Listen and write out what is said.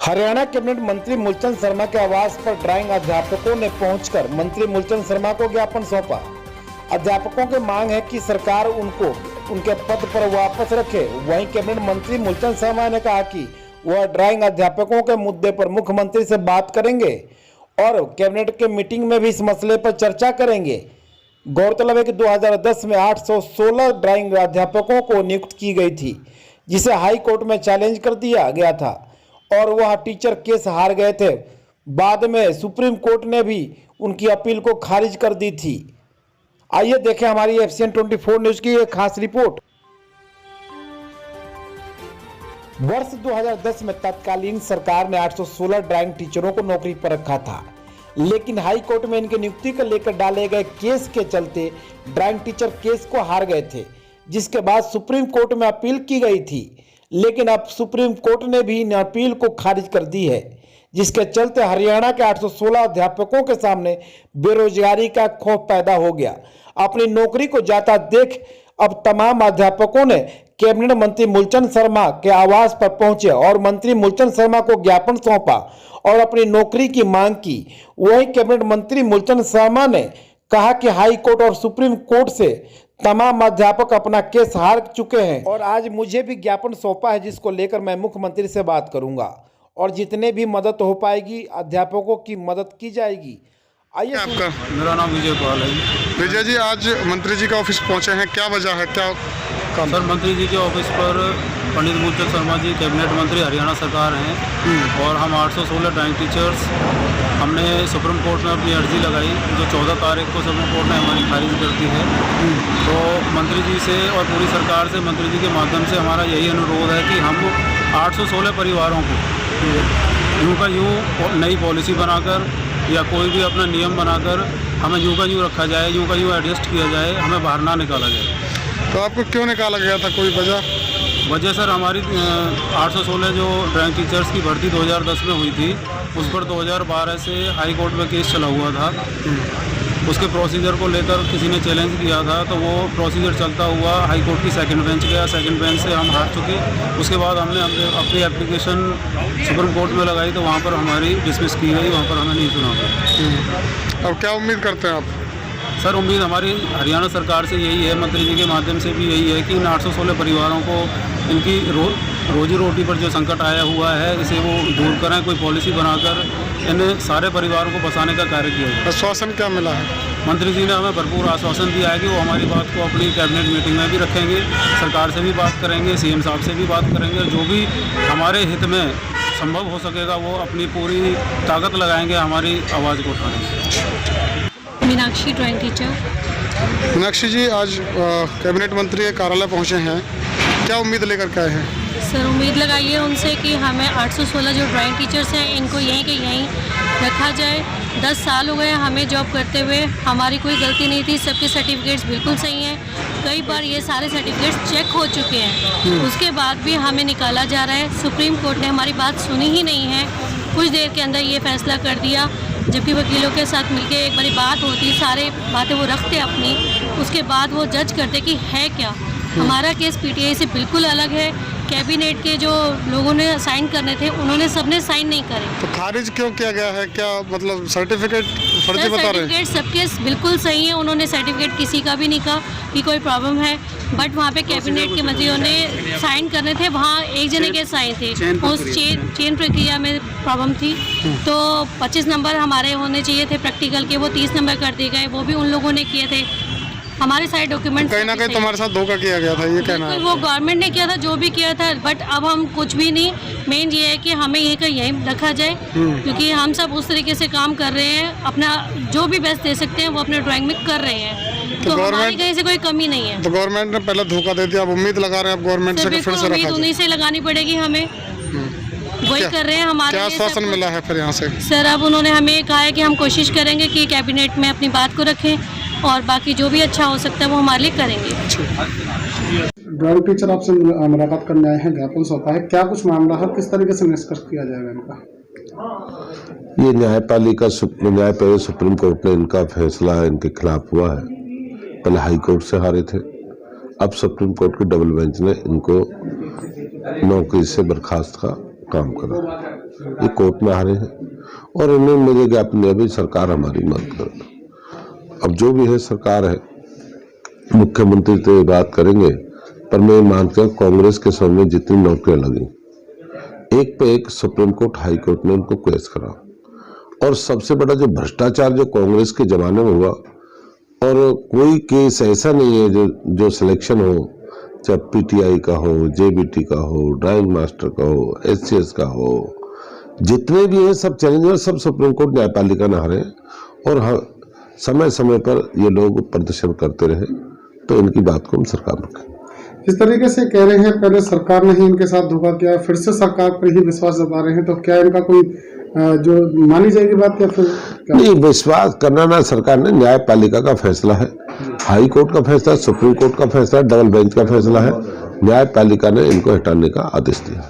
Haryana cabinet मंत्री मूलचंद शर्मा के आवास पर ड्राइंग अध्यापकों ने पहुंचकर मंत्री मूलचंद शर्मा को ज्ञापन सौंपा। अध्यापकों की मांग है कि सरकार उनको उनके पद पर वापस रखे। वहीं कैबिनेट मंत्री मूलचंद शर्मा ने कहा कि वह ड्राइंग अध्यापकों के मुद्दे पर मुख्यमंत्री से बात करेंगे और कैबिनेट के मीटिंग में भी इस मसले पर चर्चा करेंगे। गौरतलब है कि 2010 में 816 ड्राइंग अध्यापकों को नियुक्त की गई थी, जिसे हाई कोर्ट में चैलेंज कर दिया गया था और वह टीचर केस हार गए थे। बाद में सुप्रीम कोर्ट ने भी उनकी अपील को खारिज कर दी थी। आइए देखें हमारी एफसीएन 24 न्यूज की एक खास रिपोर्ट। वर्ष 2010 में तत्कालीन सरकार ने 816 ड्राइंग टीचरों को नौकरी पर रखा था, लेकिन हाई कोर्ट में इनकी नियुक्ति को लेकर डाले गए केस के चलते ड्राइंग टीचर केस को हार गए थे, जिसके बाद सुप्रीम कोर्ट में अपील की गई थी। लेकिन अब सुप्रीम कोर्ट ने भी इन अपील को खारिज कर दी है, जिसके चलते हरियाणा के 816 अध्यापकों के सामने बेरोजगारी का खौफ पैदा हो गया। अपनी नौकरी को जाता देख अब तमाम अध्यापकों ने कैबिनेट मंत्री मूलचंद शर्मा के आवास पर पहुंचे और मंत्री मूलचंद शर्मा को ज्ञापन सौंपा और अपनी नौकरी की मांग की। वहीं कैबिनेट मंत्री मूलचंद शर्मा ने कहा कि हाई कोर्ट और सुप्रीम कोर्ट से तमाम अध्यापक अपना केस हार चुके हैं और आज मुझे भी ज्ञापन सौंपा है, जिसको लेकर मैं मुख्यमंत्री से बात करूंगा और जितने भी मदद हो पाएगी अध्यापकों की मदद की जाएगी। आइए आपका। मेरा नाम विजय पाल है। विजय जी, आज मंत्री जी का ऑफिस पहुंचे हैं, क्या वजह है, क्या काम? सर, मंत्री जी के ऑफिस पर पंडित मूलचंद शर्मा जी कैबिनेट मंत्री हरियाणा सरकार हैं और हम 816 ड्राइंग टीचर्स हमने सुप्रीम कोर्ट में अपनी अर्जी लगाई, जो 14 तारीख को सुप्रीम कोर्ट ने हमारी खारिज कर दी है। तो मंत्री जी से और पूरी सरकार से मंत्री जी के माध्यम से हमारा यही अनुरोध है कि हम 816 परिवारों को यूँ का यूँ नई पॉलिसी बनाकर या कोई भी अपना नियम बनाकर हमें यूँ का यूँ रखा जाए, यूँ का यूँ एडजस्ट किया जाए, हमें बाहर ना निकाला जाए। तो आपको क्यों निकाला गया था, कोई वजह? सर, हमारी 816 जो ड्राइंग टीचर्स की भर्ती 2010 में हुई थी, उस पर 2012 से हाई कोर्ट में केस चला हुआ था। उसके प्रोसीजर को लेकर किसी ने चैलेंज किया था, तो वो प्रोसीजर चलता हुआ हाई कोर्ट की सेकंड बेंच गया। सेकंड बेंच से हम हार चुके। उसके बाद हमने अपनी एप्लीकेशन सुप्रीम कोर्ट में लगाई, तो वहाँ पर हमारी डिसमिस की गई, वहाँ पर हमें नहीं सुना गया। अब क्या उम्मीद करते हैं आप? सर, उम्मीद हमारी हरियाणा सरकार से यही है, मंत्री जी के माध्यम से भी यही है कि इन 816 परिवारों को इनकी रोजी रोटी पर जो संकट आया हुआ है, इसे वो दूर करें, कोई पॉलिसी बनाकर इन सारे परिवारों को बचाने का कार्य किया जाए। आश्वासन क्या मिला है? मंत्री जी ने हमें भरपूर आश्वासन दिया है कि वो हमारी बात को अपनी कैबिनेट मीटिंग में भी रखेंगे, सरकार से भी बात करेंगे, सीएम साहब से भी बात करेंगे, जो भी हमारे हित में संभव हो सकेगा वो अपनी पूरी ताकत लगाएंगे हमारी आवाज़ को उठाने। Meenakshi, drawing teacher. मीनाक्षी जी, आज कैबिनेट मंत्री के कार्यालय पहुंचे हैं, क्या उम्मीद लेकर के आए हैं? सर, उम्मीद लगाई है उनसे कि हमें 816 जो ड्राइंग टीचर्स हैं इनको यहीं के यहीं रखा जाए। 10 साल हो गए हमें जॉब करते हुए, हमारी कोई गलती नहीं थी, सबके सर्टिफिकेट्स बिल्कुल सही हैं। कई बार ये सारे सर्टिफिकेट्स चेक हो चुके हैं, उसके बाद भी हमें निकाला जा रहा है। सुप्रीम कोर्ट ने हमारी बात सुनी ही नहीं है, कुछ देर के अंदर ये फैसला कर दिया, जबकि वकीलों के साथ मिलकर एक बारी बात होती, सारे बातें वो रखते अपनी, उसके बाद वो जज करते कि है क्या। हमारा केस पीटीआई से बिल्कुल अलग है। कैबिनेट के जो लोगों ने साइन करने थे उन्होंने सबने साइन नहीं करे। तो खारिज क्यों किया गया है, क्या मतलब सर्टिफिकेट फर्जी बता रहे हैं? सर्टिफिकेट सबके बिल्कुल सही है, उन्होंने सर्टिफिकेट किसी का भी नहीं कहा कि कोई प्रॉब्लम है, बट वहाँ पे कैबिनेट के मंत्रियों ने साइन करने थे, वहाँ एक जने के साइन थे, उस चेन प्रक्रिया में प्रॉब्लम थी। तो 25 नंबर हमारे होने चाहिए थे प्रैक्टिकल के, वो 30 नंबर कर दिए गए, वो भी उन लोगों ने किए थे। हमारे सारे डॉक्यूमेंट कहीं ना कहीं तुम्हारे साथ धोखा किया गया था, ये कहना है? वो गवर्नमेंट ने किया था, जो भी किया था, बट अब हम कुछ भी नहीं। मेन ये है कि हमें ये का यहीं रखा जाए, क्योंकि हम सब उस तरीके से काम कर रहे हैं, अपना जो भी बेस्ट दे सकते हैं वो अपने ड्राइंग में कर रहे हैं, तो हमारी कहीं से कोई कमी नहीं है। तो गवर्नमेंट ने पहले धोखा दे दिया, अब उम्मीद लगा रहे हैं अब गवर्नमेंट से फिर से रखा उम्मीद उन्हीं से लगानी पड़ेगी हमें, वही कर रहे हैं हमारे। क्या आश्वासन मिला है फिर यहाँ से? सर, अब उन्होंने हमें कहा है कि हम कोशिश करेंगे कि कैबिनेट में अपनी बात को रखें और बाकी जो भी अच्छा हो सकता है वो हमारे लिए करेंगे। ड्राइंग टीचर आपसे मुलाकात करने आए हैं, ज्ञापन सौंपा है, क्या कुछ मामला है, किस तरीके से निष्कर्ष किया जाएगा इनका? ये न्यायपालिका सुप्रीम कोर्ट ने इनका फैसला इनके खिलाफ हुआ है। पहले हाई कोर्ट से हारे थे, अब सुप्रीम कोर्ट के डबल बेंच ने इनको नौकरी से बर्खास्त का काम करा, ये कोर्ट में हारे हैं और इन्हें मुझे ज्ञापन दिया भी सरकार हमारी मदद करे। अब जो भी है सरकार है, मुख्यमंत्री तो ये बात करेंगे, पर मैं मानता हूँ कांग्रेस के समय जितनी नौकरियां लगी, एक पे एक सुप्रीम कोर्ट, हाई कोर्ट ने उनको केस करा। और सबसे बड़ा जो भ्रष्टाचार जो कांग्रेस के जमाने में हुआ, और कोई केस ऐसा नहीं है जो सिलेक्शन हो, चाहे पीटीआई का हो, जेबीटी का हो, ड्राइंग मास्टर का हो, एचसीएस का हो, जितने भी हैं सब चैलेंजर, सब सुप्रीम कोर्ट न्यायपालिका ने हारे। और समय समय पर ये लोग प्रदर्शन करते रहे, तो इनकी बात को हम सरकार रखें। इस तरीके से कह रहे हैं पहले सरकार ने ही इनके साथ धोखा किया, फिर से सरकार पर ही विश्वास जता रहे हैं, तो क्या इनका कोई जो मानी जाएगी बात या फिर क्या? नहीं, विश्वास करना ना सरकार ने, न्यायपालिका का फैसला है, हाई कोर्ट का फैसला, सुप्रीम कोर्ट का फैसला, डबल बेंच का फैसला है, न्यायपालिका ने इनको हटाने का आदेश दिया।